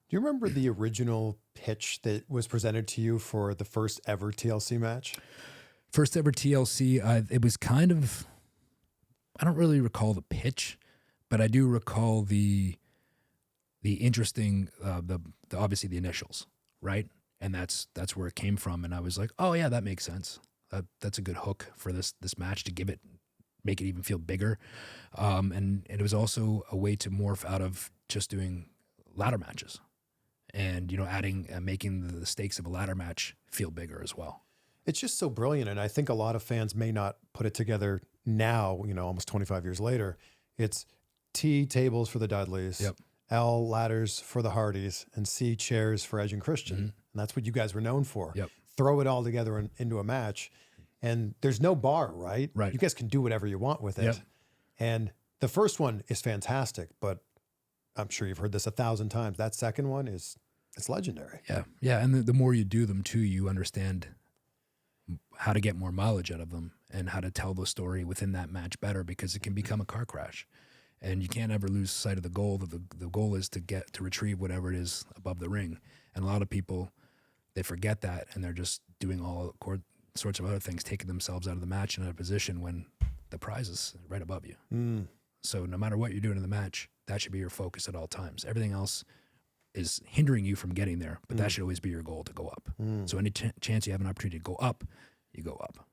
Do you remember the original pitch that was presented to you for the first ever TLC match? First ever TLC, it was kind of, I don't really recall the pitch, but I do recall the interesting, the obviously the initials, right? And that's where it came from. And I was like, oh yeah, that makes sense. That's a good hook for this match to make it even feel bigger. And it was also a way to morph out of just doing ladder matches, and adding making the stakes of a ladder match feel bigger as well. It's just so brilliant. And I think a lot of fans may not put it together now, almost 25 years later. It's T, tables for the Dudleys. Yep. L, ladders for the Hardys, and C, chairs for Edge and Christian. And that's what you guys were known for. Yep. Throw it all together into a match. And there's no bar, right? Right. You guys can do whatever you want with it. Yep. And the first one is fantastic, but I'm sure you've heard this 1,000 times. That second one it's legendary. Yeah. Yeah. And the more you do them too, you understand how to get more mileage out of them and how to tell the story within that match better, because it can become a car crash. And you can't ever lose sight of the goal. That the goal is to retrieve whatever it is above the ring. And a lot of people, they forget that, and they're just doing all sorts of other things, taking themselves out of the match and out of position when the prize is right above you. So no matter what you're doing in the match, that should be your focus at all times. Everything else is hindering you from getting there, but that should always be your goal, to go up. So any chance you have an opportunity to go up, you go up.